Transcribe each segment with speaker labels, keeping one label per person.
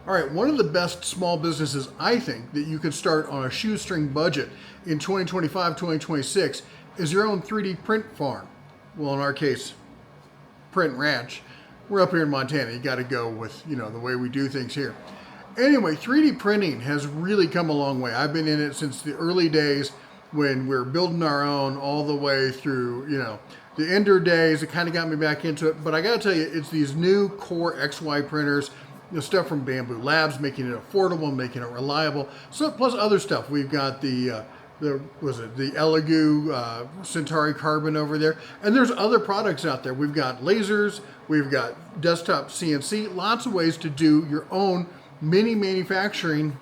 Speaker 1: All right, one of the best small businesses I think that you can start on a shoestring budget in 2025, 2026 is your own 3D print farm. Well, in our case, print ranch. We're up here in Montana. You got to go with, the way we do things here. Anyway, 3D printing has really come a long way. I've been in it since the early days when we're building our own all the way through, the Ender days. It kind of got me back into it. But I got to tell you, it's these new Core XY printers, the stuff from Bambu Labs, making it affordable, making it reliable. So plus other stuff. We've got the Elegu Centauri carbon over there, and there's other products out there. We've got lasers, we've got desktop CNC, lots of ways to do your own mini manufacturing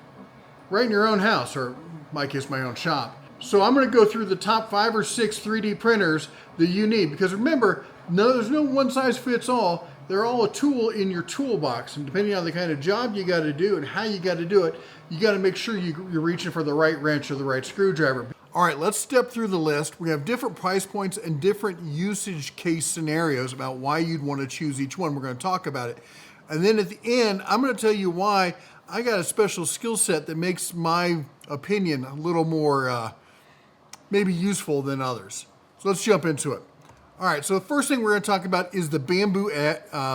Speaker 1: right in your own house, or in my case, my own shop. So I'm going to go through the top 5 or 6 3D printers that you need, because remember, there's no one size fits all. They're all a tool in your toolbox, and depending on the kind of job you got to do and how you got to do it, you got to make sure you're reaching for the right wrench or the right screwdriver. All right, let's step through the list. We have different price points and different usage case scenarios about why you'd want to choose each one. We're going to talk about it. And then at the end, I'm going to tell you why I got a special skill set that makes my opinion a little more maybe useful than others. So let's jump into it. All right, so the first thing we're going to talk about is the Bambu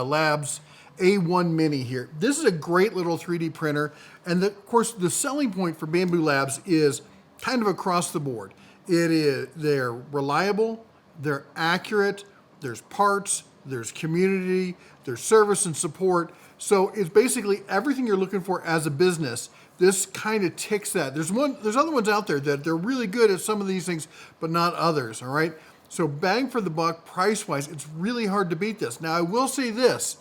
Speaker 1: Labs A1 Mini here. This is a great little 3D printer, and of course the selling point for Bambu Labs is kind of across the board. They're reliable, they're accurate, there's parts, there's community, there's service and support. So it's basically everything you're looking for as a business. This kind of ticks that. There's other ones out there that they're really good at some of these things, but not others, all right? So bang for the buck, price-wise, it's really hard to beat this. Now, I will say this.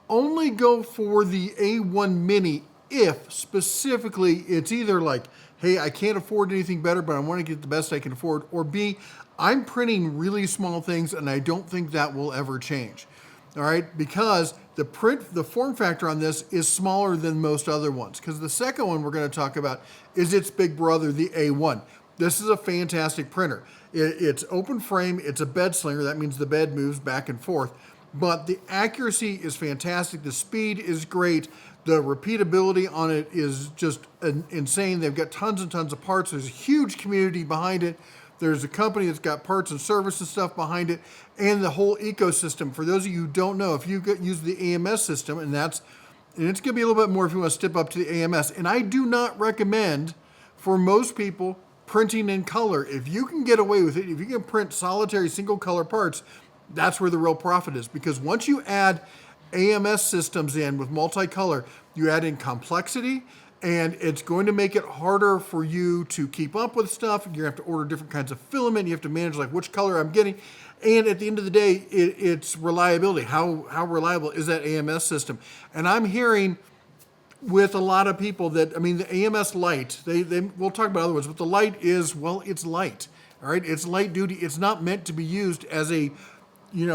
Speaker 1: Only go for the A1 Mini if specifically it's either like, hey, I can't afford anything better, but I want to get the best I can afford, or B, I'm printing really small things and I don't think that will ever change. All right, because the form factor on this is smaller than most other ones. Because the second one we're going to talk about is its big brother, the A1. This is a fantastic printer. It's open frame, it's a bed slinger, that means the bed moves back and forth, but the accuracy is fantastic, the speed is great, the repeatability on it is just insane. They've got tons and tons of parts, there's a huge community behind it, there's a company that's got parts and service and stuff behind it, and the whole ecosystem. For those of you who don't know, if you use the AMS system, and it's going to be a little bit more if you want to step up to the AMS, and I do not recommend for most people printing in color. If you can get away with it, if you can print solitary single color parts, that's where the real profit is. Because once you add AMS systems in with multicolor, you add in complexity, and it's going to make it harder for you to keep up with stuff. You're going to have to order different kinds of filament. You have to manage like which color I'm getting. And at the end of the day, it's reliability. How reliable is that AMS system? And I'm hearing with a lot of people that, the AMS light, we'll talk about other ones, but the light is, well, it's light, all right? It's light duty. It's not meant to be used as a,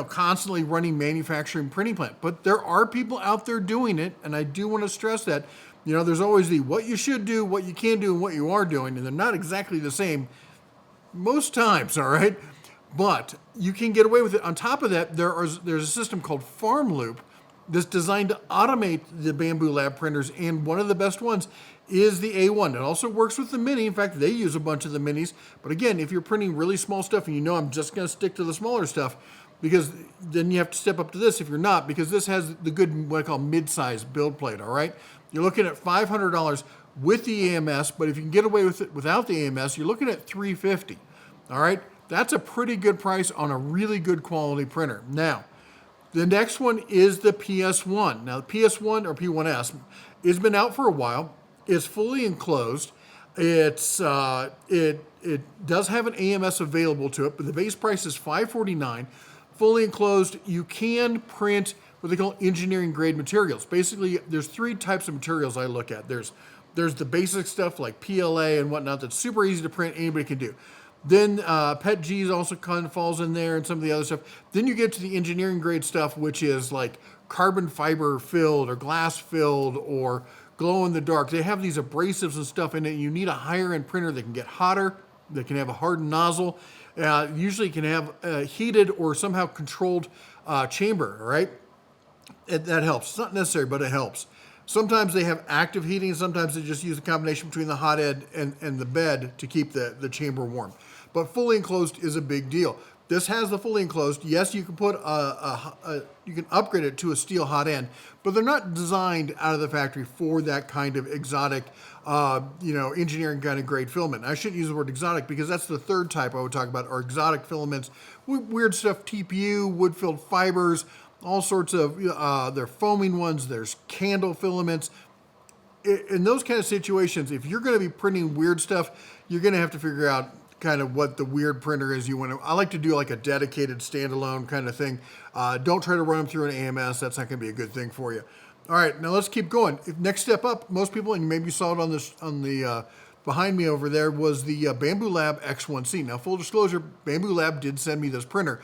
Speaker 1: constantly running manufacturing printing plant. But there are people out there doing it, and I do want to stress that. There's always the what you should do, what you can do, and what you are doing, and they're not exactly the same most times, all right? But you can get away with it. On top of that, there's a system called Farm Loop that's designed to automate the Bambu Lab printers, and one of the best ones is the A1. It also works with the Mini. In fact, they use a bunch of the Minis. But again, if you're printing really small stuff and I'm just going to stick to the smaller stuff, because then you have to step up to this if you're not, because this has the good, what I call mid-size build plate, all right? You're looking at $500 with the AMS, but if you can get away with it without the AMS, you're looking at $350, all right? That's a pretty good price on a really good quality printer. Now, the next one is the PS1. Now, the PS1 or P1S has been out for a while. It's fully enclosed. It does have an AMS available to it, but the base price is $549. Fully enclosed, you can print what they call engineering grade materials. Basically, there's 3 types of materials I look at. There's the basic stuff like PLA and whatnot that's super easy to print, anybody can do. Then PETG also kind of falls in there and some of the other stuff. Then you get to the engineering grade stuff, which is like carbon fiber filled or glass filled or glow in the dark. They have these abrasives and stuff in it. You need a higher end printer that can get hotter, that can have a hardened nozzle. Usually can have a heated or somehow controlled chamber, right? That helps. It's not necessary, but it helps. Sometimes they have active heating. Sometimes they just use a combination between the hot end and the bed to keep the chamber warm. But fully enclosed is a big deal. This has the fully enclosed. Yes, you can put you can upgrade it to a steel hot end, but they're not designed out of the factory for that kind of exotic, engineering kind of grade filament. I shouldn't use the word exotic because that's the third type I would talk about, are exotic filaments. Weird stuff, TPU, wood-filled fibers, all sorts of, they're foaming ones, there's candle filaments. In those kind of situations, if you're going to be printing weird stuff, you're going to have to figure out kind of what the weird printer is you want to. I like to do like a dedicated standalone kind of thing. Don't try to run them through an AMS. That's not going to be a good thing for you. All right, now let's keep going. Next step up, most people, and maybe you saw it on the behind me over there, was the Bambu Lab X1C. Now, full disclosure, Bambu Lab did send me this printer.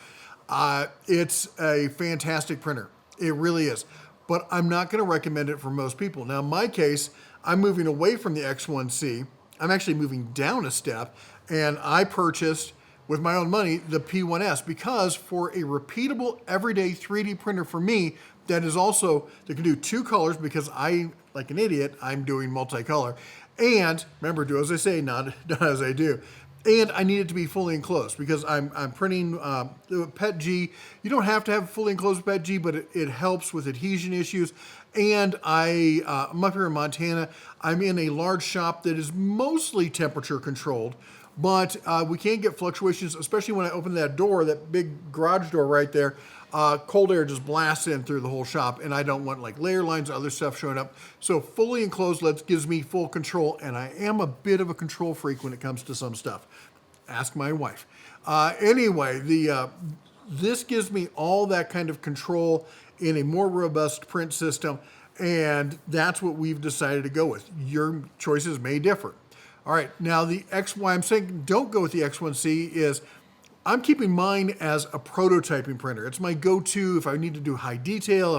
Speaker 1: It's a fantastic printer. It really is. But I'm not going to recommend it for most people. Now, in my case, I'm moving away from the X1C. I'm actually moving down a step, and I purchased, with my own money, the P1S, because for a repeatable, everyday 3D printer for me, that can do two colors, because I, like an idiot, I'm doing multicolor. And, remember, do as I say, not as I do. And I need it to be fully enclosed, because I'm printing PETG. You don't have to have fully enclosed PETG, but it helps with adhesion issues. And I'm up here in Montana. I'm in a large shop that is mostly temperature controlled, but we can get fluctuations, especially when I open that door, that big garage door right there. Cold air just blasts in through the whole shop, and I don't want like layer lines or other stuff showing up. So fully enclosed gives me full control, and I am a bit of a control freak when it comes to some stuff. Ask my wife. Anyway, this gives me all that kind of control in a more robust print system, and that's what we've decided to go with. Your choices may differ. All right, now why I'm saying don't go with the X1C is I'm keeping mine as a prototyping printer. It's my go-to if I need to do high detail,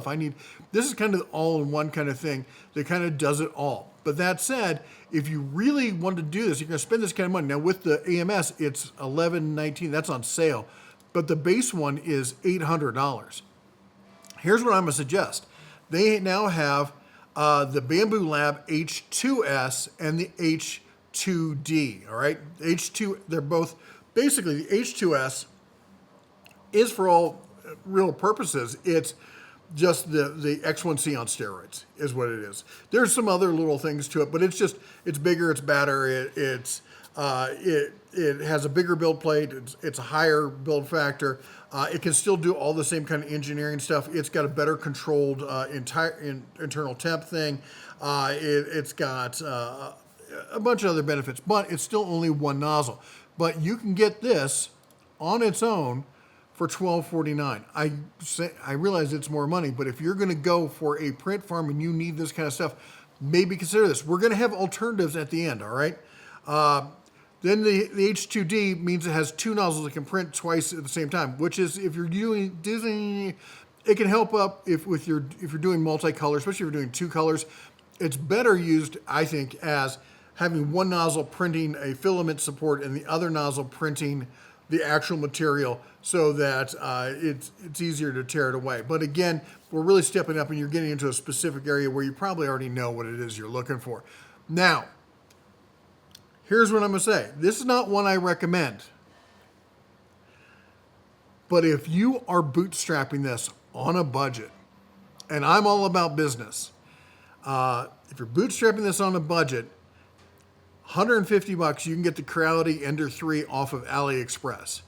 Speaker 1: this is kind of all-in-one kind of thing that kind of does it all. But that said, if you really want to do this, you're going to spend this kind of money. Now with the AMS, it's $11.19, that's on sale, but the base one is $800. Here's what I'm going to suggest. They now have the Bambu Lab H2S and the H2D, all right? They're both, basically the H2S is for all real purposes, it's just the X1C on steroids is what it is. There's some other little things to it, but it's bigger, it's badder, it has a bigger build plate, it's a higher build factor. It can still do all the same kind of engineering stuff. It's got a better controlled internal temp thing. It's got a bunch of other benefits, but it's still only one nozzle. But you can get this on its own for $12.49. I realize it's more money, but if you're going to go for a print farm and you need this kind of stuff, maybe consider this. We're going to have alternatives at the end, all right? Then the H2D means it has two nozzles that can print twice at the same time, which is if you're doing it can help up if you're doing multicolor, especially if you're doing two colors. It's better used, I think, as having one nozzle printing a filament support and the other nozzle printing the actual material, so that it's easier to tear it away. But again, we're really stepping up and you're getting into a specific area where you probably already know what it is you're looking for. Now, here's what I'm going to say. This is not one I recommend. But if you are bootstrapping this on a budget, and I'm all about business, if you're bootstrapping this on a budget, $150, you can get the Creality Ender 3 off of AliExpress.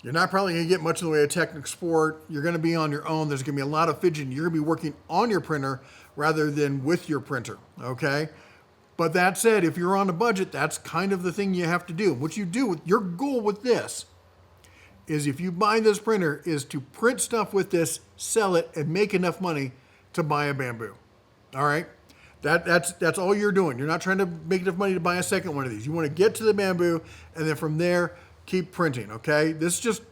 Speaker 1: You're not probably going to get much in the way of technical support. You're going to be on your own. There's going to be a lot of fidgeting. You're going to be working on your printer rather than with your printer, okay? But that said, if you're on a budget, that's kind of the thing you have to do. What you do with your goal with this is, if you buy this printer, is to print stuff with this, sell it, and make enough money to buy a Bambu. All right? That's all you're doing. You're not trying to make enough money to buy a second one of these. You want to get to the Bambu, and then from there, keep printing, okay? This is just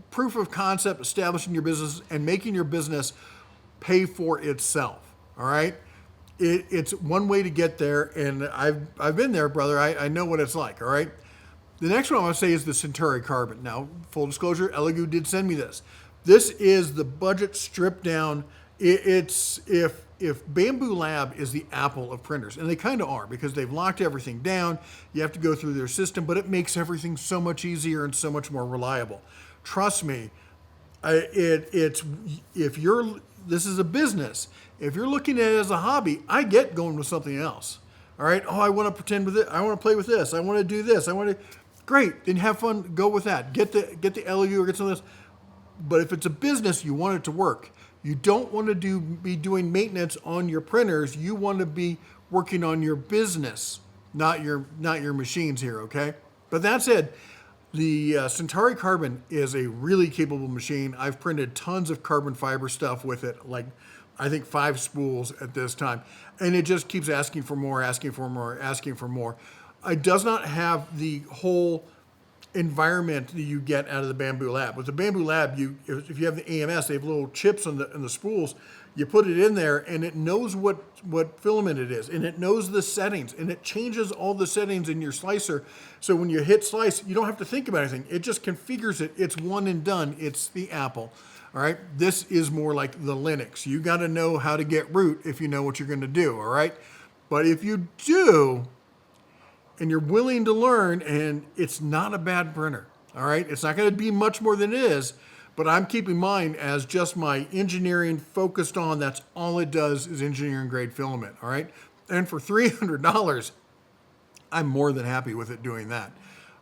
Speaker 1: proof of concept, establishing your business and making your business pay for itself, all right? It's one way to get there, and I've been there, brother. I know what it's like, all right? The next one I want to say is the Centauri Carbon. Now, full disclosure, Elegu did send me this. This is the budget stripped down It's if Bambu Lab is the Apple of printers, and they kind of are because they've locked everything down. You have to go through their system, but it makes everything so much easier and so much more reliable. Trust me, it's if you're this is a business. If you're looking at it as a hobby, I get going with something else. All right. Oh, I want to pretend with it. I want to play with this. I want to do this. I want to. Great. Then have fun. Go with that. Get the Elegu or get some of this. But if it's a business, you want it to work. You don't want to be doing maintenance on your printers. You want to be working on your business, not your machines here. Okay. But that said, the Centauri Carbon is a really capable machine. I've printed tons of carbon fiber stuff with it, like I think 5 spools at this time. And it just keeps asking for more, asking for more, asking for more. It does not have the whole environment that you get out of the Bambu Lab. With the Bambu Lab, if you have the AMS, they have little chips on the spools. You put it in there, and it knows what filament it is, and it knows the settings, and it changes all the settings in your slicer. So when you hit slice, you don't have to think about anything. It just configures it. It's one and done. It's the Apple. All right. This is more like the Linux. You got to know how to get root if you know what you're going to do. All right. But if you do, and you're willing to learn, and it's not a bad printer. All right. It's not going to be much more than it is. But I'm keeping mine as just my engineering focused on. That's all it does is engineering grade filament. All right. And for $300, I'm more than happy with it doing that.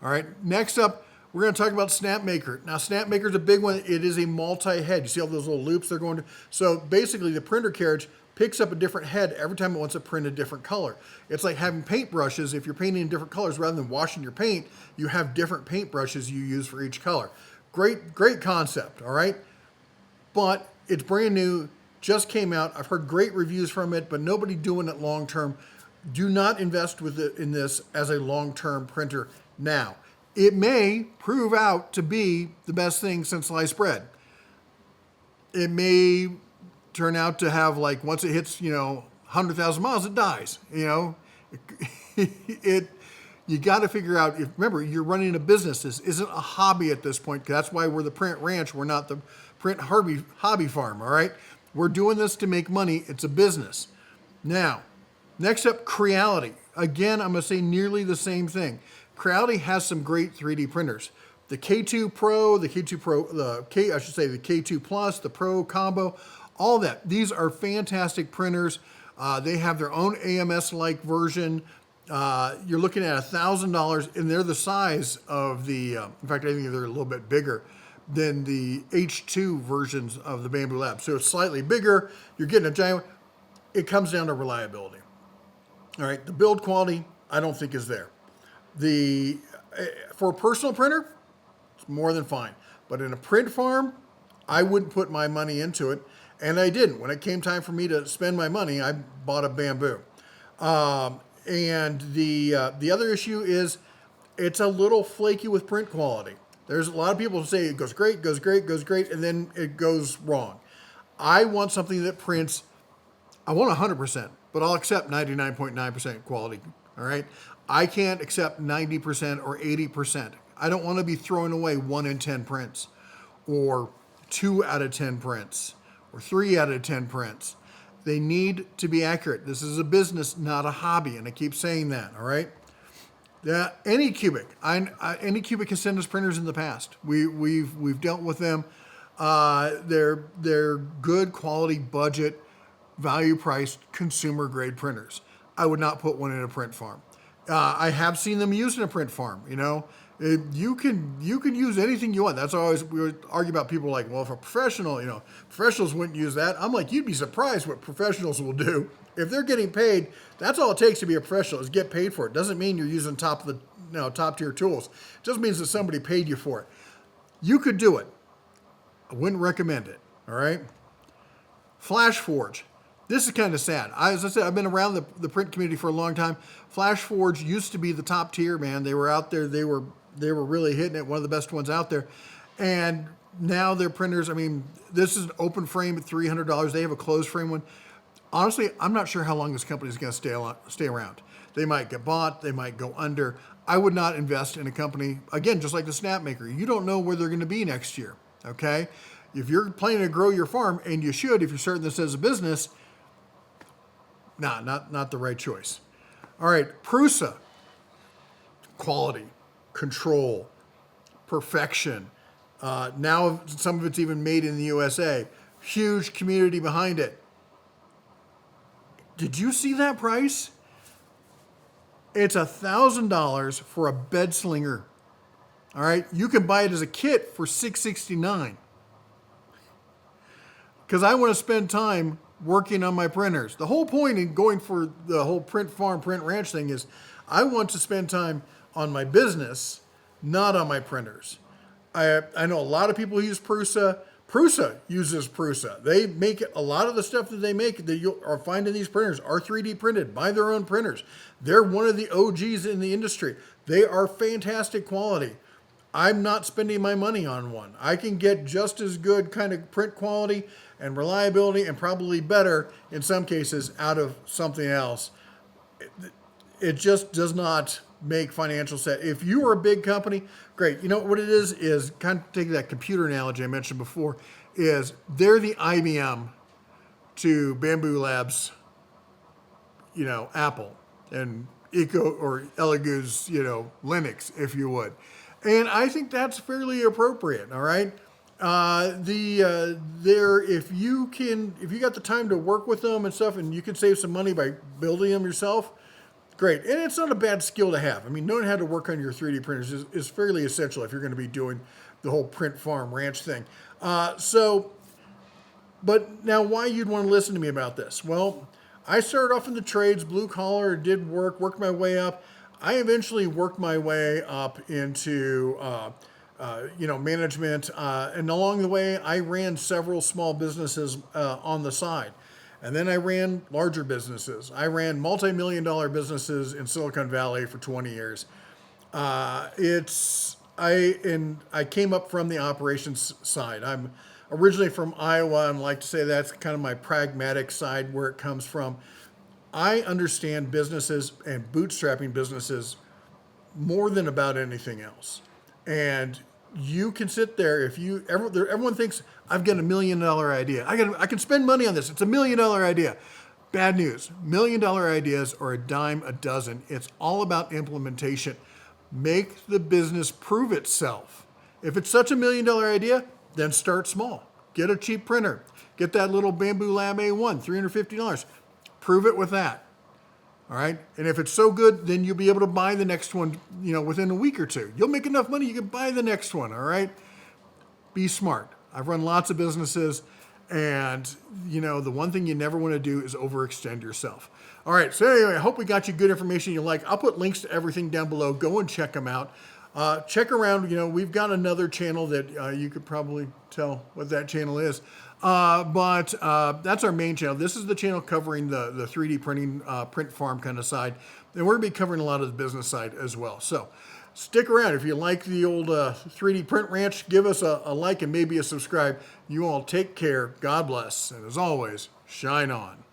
Speaker 1: All right. Next up, we're going to talk about Snapmaker. Now, Snapmaker is a big one. It is a multi-head. You see all those little loops they're going to? So basically, the printer carriage picks up a different head every time it wants to print a different color. It's like having paintbrushes. If you're painting in different colors, rather than washing your paint, you have different paintbrushes you use for each color. Great concept, all right? But it's brand new, just came out. I've heard great reviews from it, but nobody doing it long term. Do not invest in this as a long-term printer now. It may prove out to be the best thing since sliced bread. It may turn out to have, like, once it hits, 100,000 miles, it dies. You got to figure out, remember, you're running a business. This isn't a hobby at this point. That's why we're the print ranch. We're not the print hobby farm, all right? We're doing this to make money. It's a business. Now, next up, Creality. Again, I'm going to say nearly the same thing. Creality has some great 3D printers. The K2 Pro, the K2 Plus, the Pro Combo, all that. These are fantastic printers. They have their own AMS-like version. You're looking at $1,000, and they're the size of the, in fact, I think they're a little bit bigger than the H2 versions of the Bambu Lab. So it's slightly bigger. You're getting a giant. It comes down to reliability. All right, the build quality, I don't think is there. For a personal printer, it's more than fine. But in a print farm, I wouldn't put my money into it, and I didn't. When it came time for me to spend my money, I bought a Bambu. And the other issue is it's a little flaky with print quality. There's a lot of people who say it goes great, goes great, goes great, and then it goes wrong. I want something that prints, I want 100%, but I'll accept 99.9% quality, all right? I can't accept 90% or 80%. I don't want to be throwing away 1 in 10 prints or 2 out of 10 prints or 3 out of 10 prints. They need to be accurate. This is a business, not a hobby, and I keep saying that, all right? Anycubic. Anycubic has sent us printers in the past. We've dealt with them. They're good quality, budget, value-priced, consumer-grade printers. I would not put one in a print farm. I have seen them used in a print farm. You can use anything you want. That's always we would argue about. People like, well, if a professional, professionals wouldn't use that. I'm like, you'd be surprised what professionals will do if they're getting paid. That's all it takes to be a professional is get paid for it. Doesn't mean you're using top tier tools. It just means that somebody paid you for it. You could do it. I wouldn't recommend it. All right. Flash Forge. This is kind of sad. As I said, I've been around the print community for a long time. Flash Forge used to be the top tier, man. They were out there. They were really hitting it. One of the best ones out there. And now their printers, this is an open frame at $300. They have a closed frame one. Honestly, I'm not sure how long this company is going to stay around. They might get bought. They might go under. I would not invest in a company, again, just like the Snapmaker. You don't know where they're going to be next year, okay? if you're planning to grow your farm, and you should if you're starting this as a business, not the right choice. All right, Prusa, quality, control, perfection. Now some of it's even made in the USA. Huge community behind it. Did you see that price? It's $1,000 for a bed slinger. All right, you can buy it as a kit for $669. Because I want to spend time working on my printers. The whole point in going for the whole print farm, print ranch thing is I want to spend time on my business, not on my printers. I know a lot of people use Prusa. Prusa uses Prusa. They make a lot of the stuff that they make that you are finding these printers are 3D printed by their own printers. They're one of the OGs in the industry. They are fantastic quality. I'm not spending my money on one. I can get just as good kind of print quality and reliability, and probably better in some cases, out of something else. It just does not make financial sense. If you are a big company, great. You know what it is kind of take that computer analogy I mentioned before, is they're the IBM to Bambu Labs, Apple, and Elegu's, Linux, if you would. And I think that's fairly appropriate, all right? If you got the time to work with them and stuff, and you can save some money by building them yourself, great. And it's not a bad skill to have. I mean, knowing how to work on your 3D printers is fairly essential if you're going to be doing the whole print farm ranch thing. But now why you'd want to listen to me about this? Well, I started off in the trades, blue collar, did worked my way up. I eventually worked my way up into management, and along the way, I ran several small businesses on the side. And then I ran larger businesses. I ran multi-million-dollar businesses in Silicon Valley for 20 years. I came up from the operations side. I'm originally from Iowa, and like to say that's kind of my pragmatic side where it comes from. I understand businesses and bootstrapping businesses more than about anything else. And you can sit there everyone thinks I've got $1 million idea. I can spend money on this. It's $1 million idea. Bad news. $1 million ideas are a dime a dozen. It's all about implementation. Make the business prove itself. If it's such $1 million idea, then start small. Get a cheap printer. Get that little Bambu Lab A1, $350. Prove it with that. All right. And if it's so good, then you'll be able to buy the next one, within a week or two. You'll make enough money, you can buy the next one. All right. Be smart. I've run lots of businesses, and the one thing you never want to do is overextend yourself. All right. So anyway, I hope we got you good information you like. I'll put links to everything down below. Go and check them out. Check around. We've got another channel that you could probably tell what that channel is. But that's our main channel. This is the channel covering the 3D printing, print farm kind of side. And we're going to be covering a lot of the business side as well. So stick around. If you like the old 3D print ranch, give us a like and maybe a subscribe. You all take care. God bless. And as always, shine on.